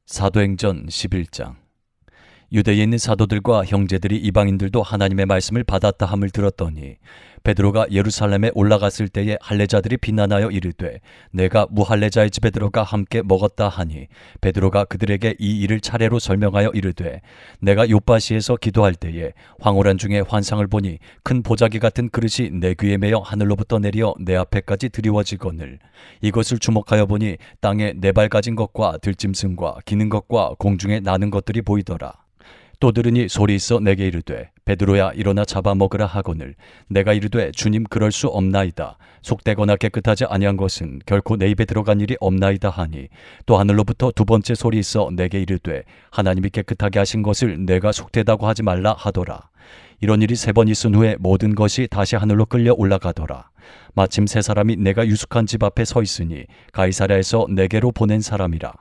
사도행전 11장. 유대에 있는 사도들과 형제들이 이방인들도 하나님의 말씀을 받았다 함을 들었더니 베드로가 예루살렘에 올라갔을 때에 할례자들이 비난하여 이르되 내가 무할례자의 집에 들어가 함께 먹었다 하니 베드로가 그들에게 이 일을 차례로 설명하여 이르되 내가 요빠시에서 기도할 때에 황홀한 중에 환상을 보니 큰 보자기 같은 그릇이 내 귀에 매어 하늘로부터 내려 내 앞에까지 드리워지거늘 이것을 주목하여 보니 땅에 네 발 가진 것과 들짐승과 기는 것과 공중에 나는 것들이 보이더라. 또 들으니 소리 있어 내게 이르되 베드로야 일어나 잡아먹으라 하거늘 내가 이르되 주님 그럴 수 없나이다. 속되거나 깨끗하지 아니한 것은 결코 내 입에 들어간 일이 없나이다 하니 또 하늘로부터 두 번째 소리 있어 내게 이르되 하나님이 깨끗하게 하신 것을 내가 속되다고 하지 말라 하더라. 이런 일이 세 번 있은 후에 모든 것이 다시 하늘로 끌려 올라가더라. 마침 세 사람이 내가 유숙한 집 앞에 서 있으니 가이사랴에서 내게로 보낸 사람이라.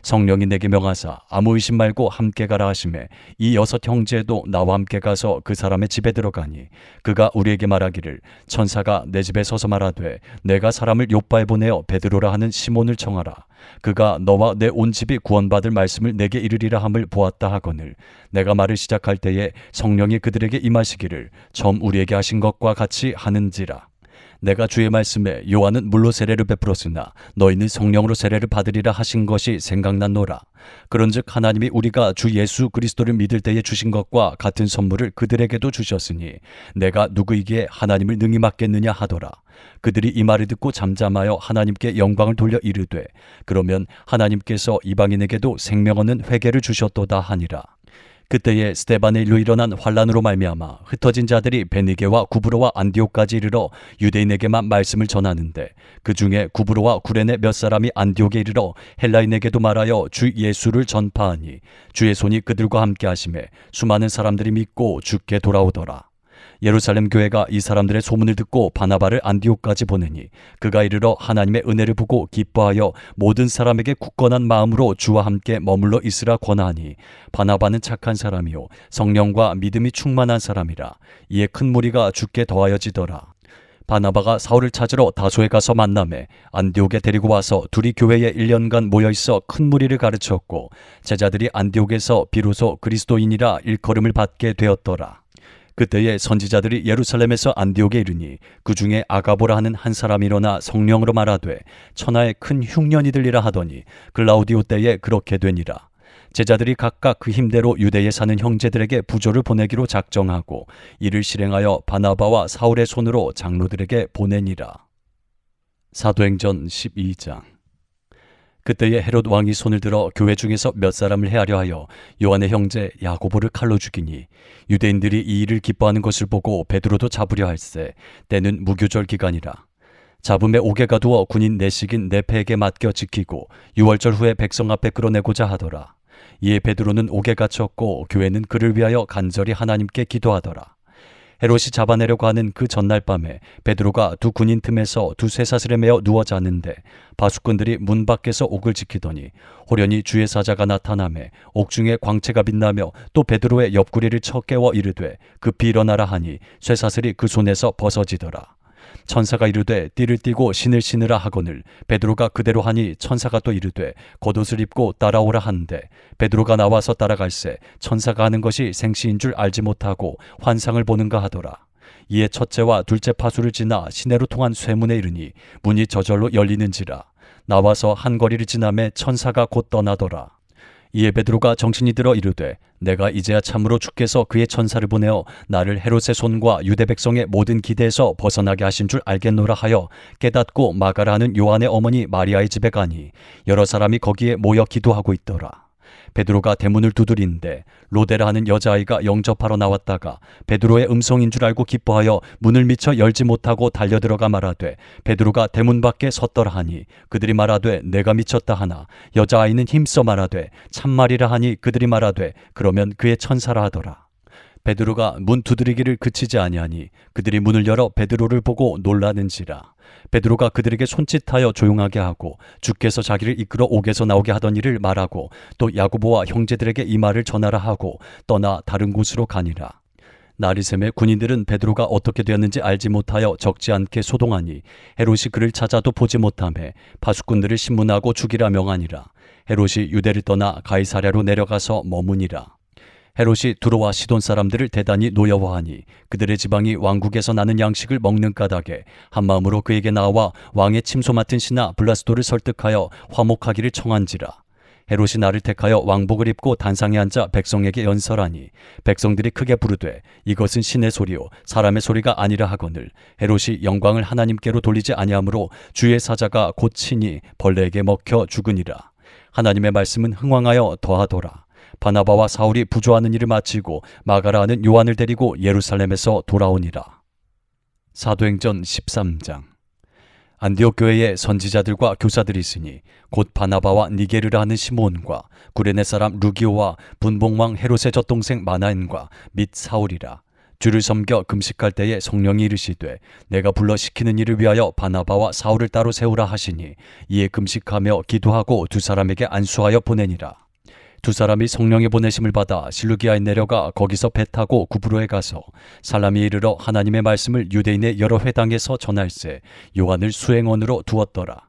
성령이 내게 명하사 아무 의심 말고 함께 가라 하시매 이 여섯 형제도 나와 함께 가서 그 사람의 집에 들어가니 그가 우리에게 말하기를 천사가 내 집에 서서 말하되 내가 사람을 요빠에 보내어 베드로라 하는 시몬을 청하라. 그가 너와 내 온 집이 구원받을 말씀을 내게 이르리라 함을 보았다 하거늘 내가 말을 시작할 때에 성령이 그들에게 임하시기를 처음 우리에게 하신 것과 같이 하는지라. 내가 주의 말씀에 요한은 물로 세례를 베풀었으나 너희는 성령으로 세례를 받으리라 하신 것이 생각났노라. 그런즉 하나님이 우리가 주 예수 그리스도를 믿을 때에 주신 것과 같은 선물을 그들에게도 주셨으니 내가 누구에게 하나님을 능히 맡겠느냐 하더라. 그들이 이 말을 듣고 잠잠하여 하나님께 영광을 돌려 이르되 그러면 하나님께서 이방인에게도 생명 얻는 회개를 주셨도다 하니라. 그때에 스데반의 일로 일어난 환란으로 말미암아 흩어진 자들이 베니게와 구브로와 안디옥까지 이르러 유대인에게만 말씀을 전하는데 그 중에 구브로와 구레네 몇 사람이 안디옥에 이르러 헬라인에게도 말하여 주 예수를 전파하니 주의 손이 그들과 함께 하심에 수많은 사람들이 믿고 주께 돌아오더라. 예루살렘 교회가 이 사람들의 소문을 듣고 바나바를 안디옥까지 보내니 그가 이르러 하나님의 은혜를 보고 기뻐하여 모든 사람에게 굳건한 마음으로 주와 함께 머물러 있으라 권하니 바나바는 착한 사람이요 성령과 믿음이 충만한 사람이라. 이에 큰 무리가 주께 더하여지더라. 바나바가 사울을 찾으러 다소에 가서 만나매 안디옥에 데리고 와서 둘이 교회에 1년간 모여있어 큰 무리를 가르쳤고 제자들이 안디옥에서 비로소 그리스도인이라 일컬음을 받게 되었더라. 그때에 선지자들이 예루살렘에서 안디옥에 이르니 그 중에 아가보라 하는 한 사람이 일어나 성령으로 말하되 천하에 큰 흉년이 들리라 하더니 글라우디오 때에 그렇게 되니라. 제자들이 각각 그 힘대로 유대에 사는 형제들에게 부조를 보내기로 작정하고 이를 실행하여 바나바와 사울의 손으로 장로들에게 보내니라. 사도행전 12장. 그때에 헤롯 왕이 손을 들어 교회 중에서 몇 사람을 해하려 하여 요한의 형제 야고보를 칼로 죽이니 유대인들이 이 일을 기뻐하는 것을 보고 베드로도 잡으려 할세 때는 무교절 기간이라. 잡음에 옥에 가두어 군인 내식인 네페에게 맡겨 지키고 유월절 후에 백성 앞에 끌어내고자 하더라. 이에 베드로는 옥에 갇혔고 교회는 그를 위하여 간절히 하나님께 기도하더라. 헤롯이 잡아내려고 하는 그 전날 밤에 베드로가 두 군인 틈에서 두 쇠사슬에 매어 누워 잤는데 바수꾼들이 문 밖에서 옥을 지키더니 호련히 주의 사자가 나타나매 옥중에 광채가 빛나며 또 베드로의 옆구리를 쳐 깨워 이르되 급히 일어나라 하니 쇠사슬이 그 손에서 벗어지더라. 천사가 이르되 띠를 띠고 신을 신으라 하거늘 베드로가 그대로 하니 천사가 또 이르되 겉옷을 입고 따라오라 하는데 베드로가 나와서 따라갈새 천사가 하는 것이 생시인 줄 알지 못하고 환상을 보는가 하더라. 이에 첫째와 둘째 파수를 지나 시내로 통한 쇠문에 이르니 문이 저절로 열리는지라. 나와서 한 거리를 지나매 천사가 곧 떠나더라. 이에 베드로가 정신이 들어 이르되 내가 이제야 참으로 주께서 그의 천사를 보내어 나를 헤롯의 손과 유대 백성의 모든 기대에서 벗어나게 하신 줄 알겠노라 하여 깨닫고 마가라 하는 요한의 어머니 마리아의 집에 가니 여러 사람이 거기에 모여 기도하고 있더라. 베드로가 대문을 두드리는데 로데라 하는 여자아이가 영접하러 나왔다가 베드로의 음성인 줄 알고 기뻐하여 문을 미쳐 열지 못하고 달려들어가 말하되 베드로가 대문 밖에 섰더라 하니 그들이 말하되 내가 미쳤다 하나 여자아이는 힘써 말하되 참말이라 하니 그들이 말하되 그러면 그의 천사라 하더라. 베드로가 문 두드리기를 그치지 아니하니 그들이 문을 열어 베드로를 보고 놀라는지라. 베드로가 그들에게 손짓하여 조용하게 하고 주께서 자기를 이끌어 옥에서 나오게 하던 일을 말하고 또 야고보와 형제들에게 이 말을 전하라 하고 떠나 다른 곳으로 가니라. 나리샘의 군인들은 베드로가 어떻게 되었는지 알지 못하여 적지 않게 소동하니 헤롯이 그를 찾아도 보지 못하매 파수꾼들을 신문하고 죽이라 명하니라. 헤롯이 유대를 떠나 가이사랴로 내려가서 머무니라. 헤롯이 두로와 시돈 사람들을 대단히 노여워하니 그들의 지방이 왕국에서 나는 양식을 먹는 까닭에 한마음으로 그에게 나와 왕의 침소 맡은 신하 블라스도를 설득하여 화목하기를 청한지라. 헤롯이 나를 택하여 왕복을 입고 단상에 앉아 백성에게 연설하니 백성들이 크게 부르되 이것은 신의 소리요 사람의 소리가 아니라 하거늘 헤롯이 영광을 하나님께로 돌리지 아니하므로 주의 사자가 곧 친히 벌레에게 먹혀 죽으니라. 하나님의 말씀은 흥왕하여 더하더라. 바나바와 사울이 부조하는 일을 마치고 마가라 하는 요한을 데리고 예루살렘에서 돌아오니라. 사도행전 13장. 안디옥 교회에 선지자들과 교사들이 있으니 곧 바나바와 니게르라 하는 시몬과 구레네 사람 루기오와 분봉왕 헤롯의 젖동생 마나엔과 및 사울이라. 주를 섬겨 금식할 때에 성령이 이르시되 내가 불러 시키는 일을 위하여 바나바와 사울을 따로 세우라 하시니 이에 금식하며 기도하고 두 사람에게 안수하여 보내니라. 두 사람이 성령의 보내심을 받아 실루기아에 내려가 거기서 배 타고 구브로에 가서 살람이 이르러 하나님의 말씀을 유대인의 여러 회당에서 전할세 요한을 수행원으로 두었더라.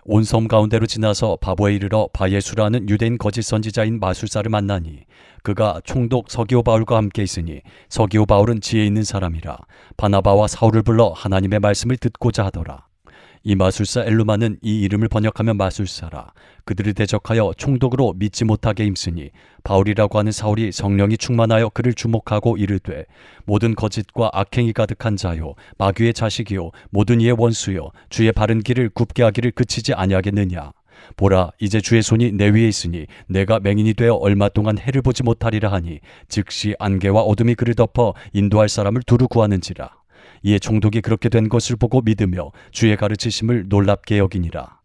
온 섬 가운데로 지나서 바보에 이르러 바예수라는 유대인 거짓 선지자인 마술사를 만나니 그가 총독 서기오 바울과 함께 있으니 서기오 바울은 지혜 있는 사람이라. 바나바와 사울을 불러 하나님의 말씀을 듣고자 하더라. 이 마술사 엘루마는 이 이름을 번역하면 마술사라. 그들을 대적하여 총독으로 믿지 못하게 힘쓰니 바울이라고 하는 사울이 성령이 충만하여 그를 주목하고 이르되 모든 거짓과 악행이 가득한 자요 마귀의 자식이요 모든 이의 원수요 주의 바른 길을 굽게 하기를 그치지 아니하겠느냐. 보라 이제 주의 손이 내 위에 있으니 내가 맹인이 되어 얼마 동안 해를 보지 못하리라 하니 즉시 안개와 어둠이 그를 덮어 인도할 사람을 두루 구하는지라. 이에 총독이 그렇게 된 것을 보고 믿으며 주의 가르치심을 놀랍게 여기니라.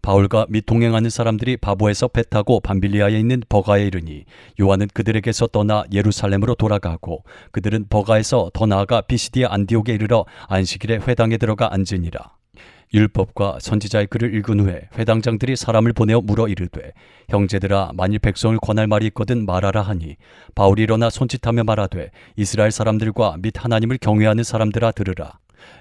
바울과 및 동행하는 사람들이 바보에서 배 타고 밤빌리아에 있는 버가에 이르니 요한은 그들에게서 떠나 예루살렘으로 돌아가고 그들은 버가에서 더 나아가 비시디아 안디옥에 이르러 안식일에 회당에 들어가 앉으니라. 율법과 선지자의 글을 읽은 후에 회당장들이 사람을 보내어 물어 이르되 형제들아 만일 백성을 권할 말이 있거든 말하라 하니 바울이 일어나 손짓하며 말하되 이스라엘 사람들과 및 하나님을 경외하는 사람들아 들으라.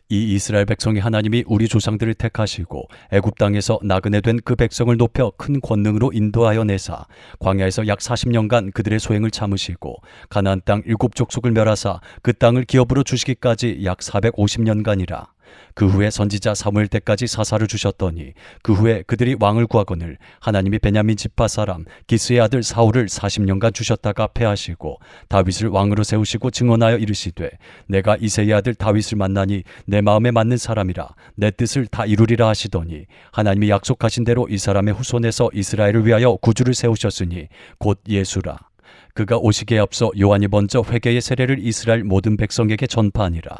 이 이스라엘 백성이 하나님이 우리 조상들을 택하시고 애굽 땅에서 나그네 된 그 백성을 높여 큰 권능으로 인도하여 내사 광야에서 약 40년간 그들의 소행을 참으시고 가나안 땅 7족속을 멸하사 그 땅을 기업으로 주시기까지 약 450년간이라. 그 후에 선지자 사무엘 때까지 사사를 주셨더니 그 후에 그들이 왕을 구하거늘 하나님이 베냐민 지파 사람 기스의 아들 사울을 40년간 주셨다가 패하시고 다윗을 왕으로 세우시고 증언하여 이르시되 내가 이새의 아들 다윗을 만나니 내 마음에 맞는 사람이라 내 뜻을 다 이루리라 하시더니 하나님이 약속하신 대로 이 사람의 후손에서 이스라엘을 위하여 구주를 세우셨으니 곧 예수라. 그가 오시기에 앞서 요한이 먼저 회개의 세례를 이스라엘 모든 백성에게 전파하니라.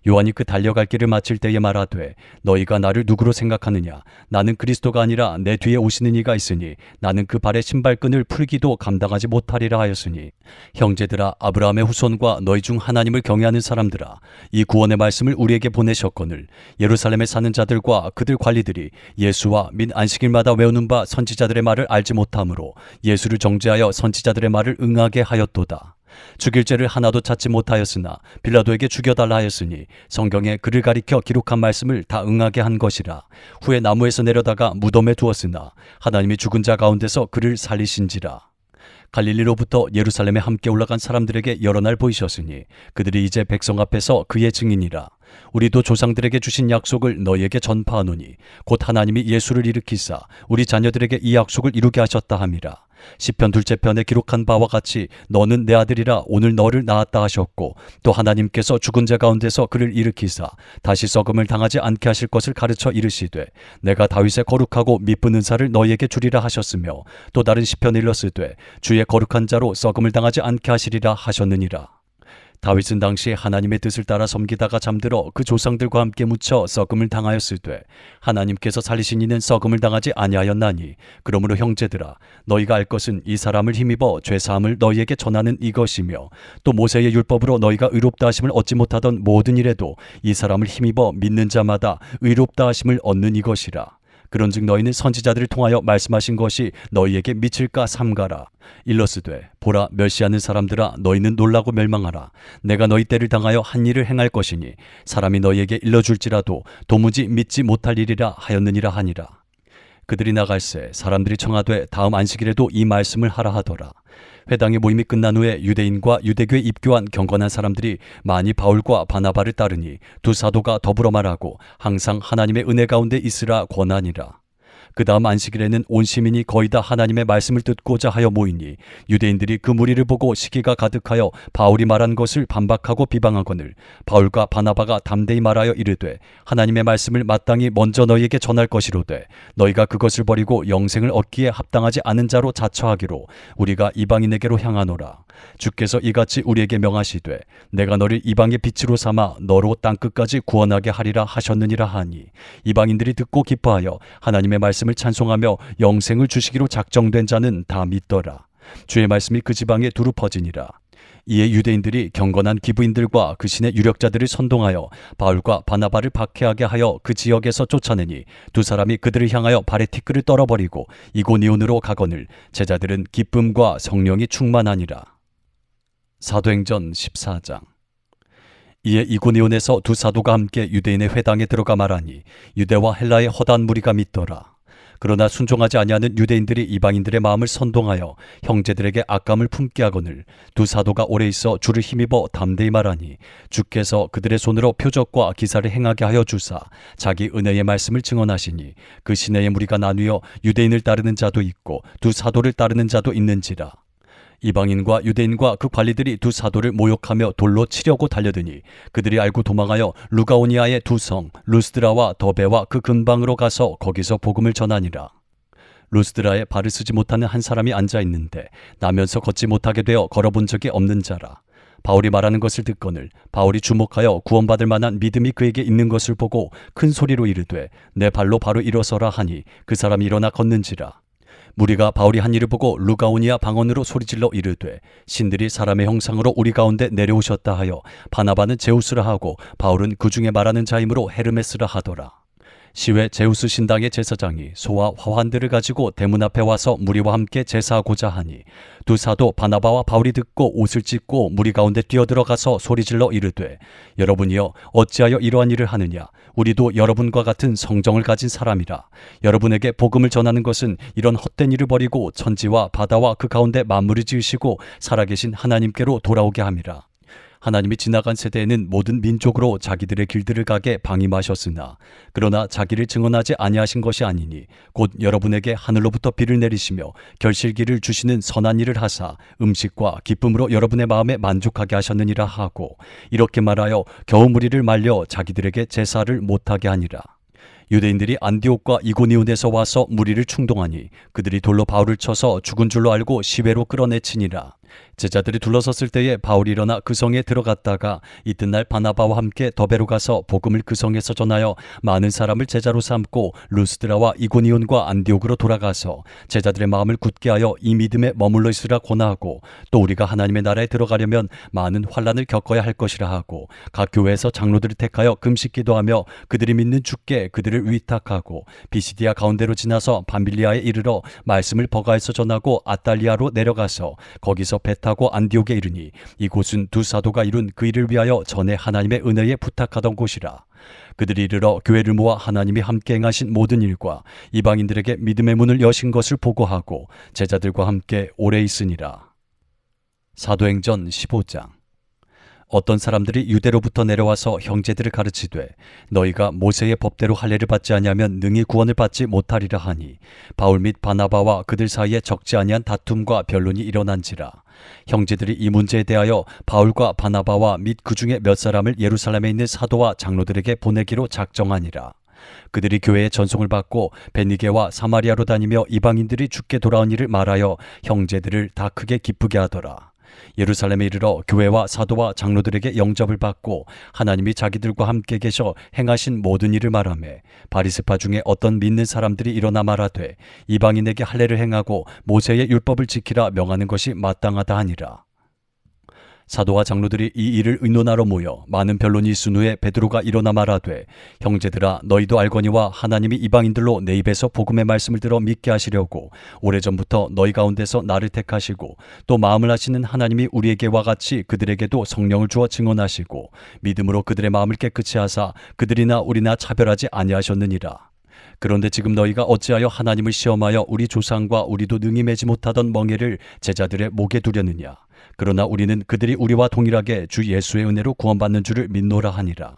요한이 그 달려갈 길을 마칠 때에 말하되 너희가 나를 누구로 생각하느냐. 나는 그리스도가 아니라 내 뒤에 오시는 이가 있으니 나는 그 발의 신발끈을 풀기도 감당하지 못하리라 하였으니 형제들아 아브라함의 후손과 너희 중 하나님을 경외하는 사람들아 이 구원의 말씀을 우리에게 보내셨거늘 예루살렘에 사는 자들과 그들 관리들이 예수와 및 안식일마다 외우는 바 선지자들의 말을 알지 못하므로 예수를 정죄하여 선지자들의 말을 응하게 하였도다. 죽일 죄를 하나도 찾지 못하였으나 빌라도에게 죽여달라 하였으니 성경에 그를 가리켜 기록한 말씀을 다 응하게 한 것이라. 후에 나무에서 내려다가 무덤에 두었으나 하나님이 죽은 자 가운데서 그를 살리신지라. 갈릴리로부터 예루살렘에 함께 올라간 사람들에게 여러 날 보이셨으니 그들이 이제 백성 앞에서 그의 증인이라. 우리도 조상들에게 주신 약속을 너희에게 전파하노니 곧 하나님이 예수를 일으키사 우리 자녀들에게 이 약속을 이루게 하셨다 함이라. 시편 둘째 편에 기록한 바와 같이 너는 내 아들이라 오늘 너를 낳았다 하셨고 또 하나님께서 죽은 자 가운데서 그를 일으키사 다시 썩음을 당하지 않게 하실 것을 가르쳐 이르시되 내가 다윗의 거룩하고 미쁜 은사를 너희에게 주리라 하셨으며 또 다른 시편에 일렀으되 주의 거룩한 자로 썩음을 당하지 않게 하시리라 하셨느니라. 다윗은 당시 하나님의 뜻을 따라 섬기다가 잠들어 그 조상들과 함께 묻혀 썩음을 당하였으되 하나님께서 살리신 이는 썩음을 당하지 아니하였나니 그러므로 형제들아 너희가 알 것은 이 사람을 힘입어 죄사함을 너희에게 전하는 이것이며 또 모세의 율법으로 너희가 의롭다 하심을 얻지 못하던 모든 일에도 이 사람을 힘입어 믿는 자마다 의롭다 하심을 얻는 이것이라. 그런즉 너희는 선지자들을 통하여 말씀하신 것이 너희에게 미칠까 삼가라. 일러스되 보라 멸시하는 사람들아 너희는 놀라고 멸망하라. 내가 너희 때를 당하여 한 일을 행할 것이니 사람이 너희에게 일러줄지라도 도무지 믿지 못할 일이라 하였느니라 하니라. 그들이 나갈새 사람들이 청하되 다음 안식일에도 이 말씀을 하라 하더라. 회당의 모임이 끝난 후에 유대인과 유대교에 입교한 경건한 사람들이 많이 바울과 바나바를 따르니 두 사도가 더불어 말하고 항상 하나님의 은혜 가운데 있으라 권하니라. 그 다음 안식일에는 온 시민이 거의 다 하나님의 말씀을 듣고자 하여 모이니 유대인들이 그 무리를 보고 시기가 가득하여 바울이 말한 것을 반박하고 비방하거늘 바울과 바나바가 담대히 말하여 이르되 하나님의 말씀을 마땅히 먼저 너희에게 전할 것이로되 너희가 그것을 버리고 영생을 얻기에 합당하지 않은 자로 자처하기로 우리가 이방인에게로 향하노라. 주께서 이같이 우리에게 명하시되 내가 너를 이방의 빛으로 삼아 너로 땅끝까지 구원하게 하리라 하셨느니라 하니 이방인들이 듣고 기뻐하여 하나님의 말씀을 찬송하며 영생을 주시기로 작정된 자는 다 믿더라. 주의 말씀이 그 지방에 두루 퍼지니라. 이에 유대인들이 경건한 기부인들과 그 신의 유력자들을 선동하여 바울과 바나바를 박해하게 하여 그 지역에서 쫓아내니 두 사람이 그들을 향하여 발에 티끌을 떨어버리고 이고니온으로 가거늘 제자들은 기쁨과 성령이 충만하니라. 사도행전 14장. 이에 이고니온에서 두 사도가 함께 유대인의 회당에 들어가 말하니 유대와 헬라의 허다한 무리가 믿더라. 그러나 순종하지 아니하는 유대인들이 이방인들의 마음을 선동하여 형제들에게 악감을 품게 하거늘 두 사도가 오래 있어 주를 힘입어 담대히 말하니 주께서 그들의 손으로 표적과 기사를 행하게 하여 주사 자기 은혜의 말씀을 증언하시니 그 시내의 무리가 나뉘어 유대인을 따르는 자도 있고 두 사도를 따르는 자도 있는지라. 이방인과 유대인과 그 관리들이 두 사도를 모욕하며 돌로 치려고 달려드니 그들이 알고 도망하여 루가오니아의 두 성 루스드라와 더베와 그 근방으로 가서 거기서 복음을 전하니라. 루스드라에 발을 쓰지 못하는 한 사람이 앉아 있는데 나면서 걷지 못하게 되어 걸어본 적이 없는 자라. 바울이 말하는 것을 듣거늘 바울이 주목하여 구원받을 만한 믿음이 그에게 있는 것을 보고 큰 소리로 이르되 내 발로 바로 일어서라 하니 그 사람이 일어나 걷는지라. 무리가 바울이 한 일을 보고 루가오니아 방언으로 소리질러 이르되 신들이 사람의 형상으로 우리 가운데 내려오셨다 하여 바나바는 제우스라 하고 바울은 그 중에 말하는 자이므로 헤르메스라 하더라. 시외 제우스 신당의 제사장이 소와 화환들을 가지고 대문 앞에 와서 무리와 함께 제사하고자 하니 두 사도 바나바와 바울이 듣고 옷을 찢고 무리 가운데 뛰어들어가서 소리질러 이르되 여러분이여 어찌하여 이러한 일을 하느냐. 우리도 여러분과 같은 성정을 가진 사람이라. 여러분에게 복음을 전하는 것은 이런 헛된 일을 버리고 천지와 바다와 그 가운데 만물을 지으시고 살아계신 하나님께로 돌아오게 함이라. 하나님이 지나간 세대에는 모든 민족으로 자기들의 길들을 가게 방임하셨으나 그러나 자기를 증언하지 아니하신 것이 아니니 곧 여러분에게 하늘로부터 비를 내리시며 결실기를 주시는 선한 일을 하사 음식과 기쁨으로 여러분의 마음에 만족하게 하셨느니라 하고 이렇게 말하여 겨우 무리를 말려 자기들에게 제사를 못하게 하니라. 유대인들이 안디옥과 이고니온에서 와서 무리를 충동하니 그들이 돌로 바울을 쳐서 죽은 줄로 알고 시외로 끌어내치니라. 제자들이 둘러섰을 때에 바울이 일어나 그 성에 들어갔다가 이튿날 바나바와 함께 더베로 가서 복음을 그 성에서 전하여 많은 사람을 제자로 삼고 루스드라와 이고니온과 안디옥으로 돌아가서 제자들의 마음을 굳게 하여 이 믿음에 머물러 있으라 권하고 또 우리가 하나님의 나라에 들어가려면 많은 환난을 겪어야 할 것이라 하고 각 교회에서 장로들을 택하여 금식 기도하며 그들이 믿는 주께 그들을 위탁하고 비시디아 가운데로 지나서 밤빌리아에 이르러 말씀을 버가에서 전하고 아탈리아로 내려가서 거기서 배 타고 안디옥에 이르니 이곳은 두 사도가 이룬 그 일을 위하여 전에 하나님의 은혜에 부탁하던 곳이라. 그들이 이르러 교회를 모아 하나님이 함께 행하신 모든 일과 이방인들에게 믿음의 문을 여신 것을 보고하고 제자들과 함께 오래 있으니라. 사도행전 15장. 어떤 사람들이 유대로부터 내려와서 형제들을 가르치되 너희가 모세의 법대로 할례를 받지 아니하면 능히 구원을 받지 못하리라 하니 바울 및 바나바와 그들 사이에 적지 아니한 다툼과 변론이 일어난지라. 형제들이 이 문제에 대하여 바울과 바나바와 및 그 중에 몇 사람을 예루살렘에 있는 사도와 장로들에게 보내기로 작정하니라. 그들이 교회에 전송을 받고 베니게와 사마리아로 다니며 이방인들이 주께 돌아온 일을 말하여 형제들을 다 크게 기쁘게 하더라. 예루살렘에 이르러 교회와 사도와 장로들에게 영접을 받고 하나님이 자기들과 함께 계셔 행하신 모든 일을 말하며 바리새파 중에 어떤 믿는 사람들이 일어나 말하되 이방인에게 할례를 행하고 모세의 율법을 지키라 명하는 것이 마땅하다 하니라. 사도와 장로들이 이 일을 의논하러 모여 많은 변론이 있은 후에 베드로가 일어나 말하되 형제들아 너희도 알거니와 하나님이 이방인들로 내 입에서 복음의 말씀을 들어 믿게 하시려고 오래전부터 너희 가운데서 나를 택하시고 또 마음을 하시는 하나님이 우리에게와 같이 그들에게도 성령을 주어 증언하시고 믿음으로 그들의 마음을 깨끗이 하사 그들이나 우리나 차별하지 아니하셨느니라. 그런데 지금 너희가 어찌하여 하나님을 시험하여 우리 조상과 우리도 능히 매지 못하던 멍에를 제자들의 목에 두려느냐. 그러나 우리는 그들이 우리와 동일하게 주 예수의 은혜로 구원받는 줄을 믿노라 하니라.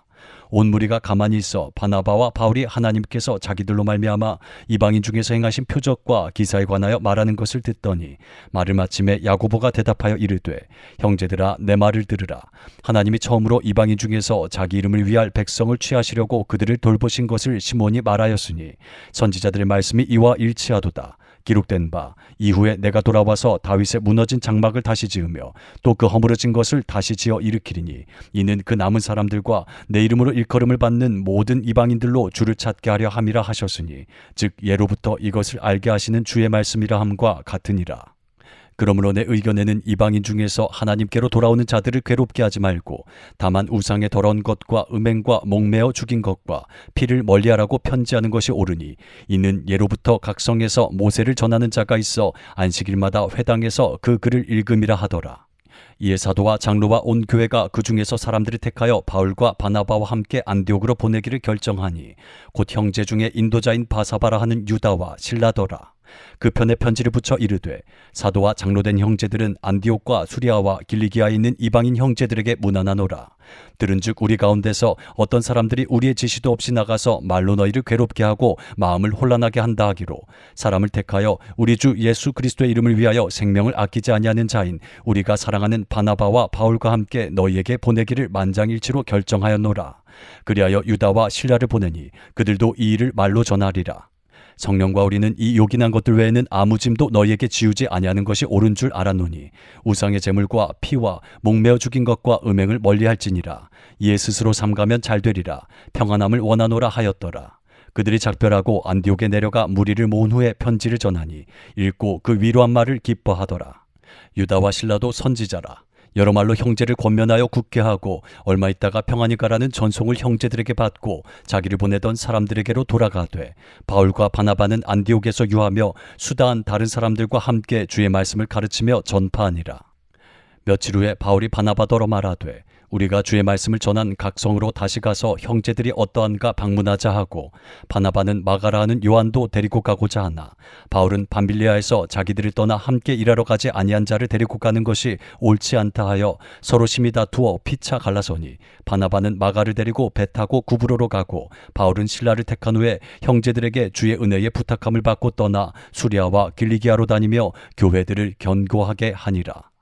온 무리가 가만히 있어 바나바와 바울이 하나님께서 자기들로 말미암아 이방인 중에서 행하신 표적과 기사에 관하여 말하는 것을 듣더니 말을 마침에 야고보가 대답하여 이르되 형제들아 내 말을 들으라. 하나님이 처음으로 이방인 중에서 자기 이름을 위할 백성을 취하시려고 그들을 돌보신 것을 시몬이 말하였으니 선지자들의 말씀이 이와 일치하도다. 기록된 바 이후에 내가 돌아와서 다윗의 무너진 장막을 다시 지으며 또 그 허물어진 것을 다시 지어 일으키리니 이는 그 남은 사람들과 내 이름으로 일컬음을 받는 모든 이방인들로 주를 찾게 하려 함이라 하셨으니 즉 예로부터 이것을 알게 하시는 주의 말씀이라 함과 같으니라. 그러므로 내 의견에는 이방인 중에서 하나님께로 돌아오는 자들을 괴롭게 하지 말고 다만 우상의 더러운 것과 음행과 목매어 죽인 것과 피를 멀리하라고 편지하는 것이 옳으니 이는 예로부터 각 성에서 모세를 전하는 자가 있어 안식일마다 회당에서 그 글을 읽음이라 하더라. 이에 사도와 장로와 온 교회가 그 중에서 사람들을 택하여 바울과 바나바와 함께 안디옥으로 보내기를 결정하니 곧 형제 중에 인도자인 바사바라 하는 유다와 실라더라. 그 편에 편지를 붙여 이르되 사도와 장로된 형제들은 안디옥과 수리아와 길리기아에 있는 이방인 형제들에게 문안하노라. 들은즉 우리 가운데서 어떤 사람들이 우리의 지시도 없이 나가서 말로 너희를 괴롭게 하고 마음을 혼란하게 한다 하기로 사람을 택하여 우리 주 예수 그리스도의 이름을 위하여 생명을 아끼지 아니하는 자인 우리가 사랑하는 바나바와 바울과 함께 너희에게 보내기를 만장일치로 결정하였노라. 그리하여 유다와 실라를 보내니 그들도 이 일을 말로 전하리라. 성령과 우리는 이 요긴한 것들 외에는 아무 짐도 너희에게 지우지 아니하는 것이 옳은 줄 알았노니 우상의 제물과 피와 목매어 죽인 것과 음행을 멀리할지니라. 이에 스스로 삼가면 잘 되리라. 평안함을 원하노라 하였더라. 그들이 작별하고 안디옥에 내려가 무리를 모은 후에 편지를 전하니 읽고 그 위로한 말을 기뻐하더라. 유다와 실라도 선지자라. 여러 말로 형제를 권면하여 굳게 하고 얼마 있다가 평안히 가라는 전송을 형제들에게 받고 자기를 보내던 사람들에게로 돌아가되 바울과 바나바는 안디옥에서 유하며 수다한 다른 사람들과 함께 주의 말씀을 가르치며 전파하니라. 며칠 후에 바울이 바나바더러 말하되 우리가 주의 말씀을 전한 각 성으로 다시 가서 형제들이 어떠한가 방문하자 하고 바나바는 마가라 하는 요한도 데리고 가고자 하나 바울은 밤빌리아에서 자기들을 떠나 함께 일하러 가지 아니한 자를 데리고 가는 것이 옳지 않다 하여 서로 심히 다투어 피차 갈라서니 바나바는 마가를 데리고 배 타고 구브로로 가고 바울은 실라를 택한 후에 형제들에게 주의 은혜에 부탁함을 받고 떠나 수리아와 길리기아로 다니며 교회들을 견고하게 하니라.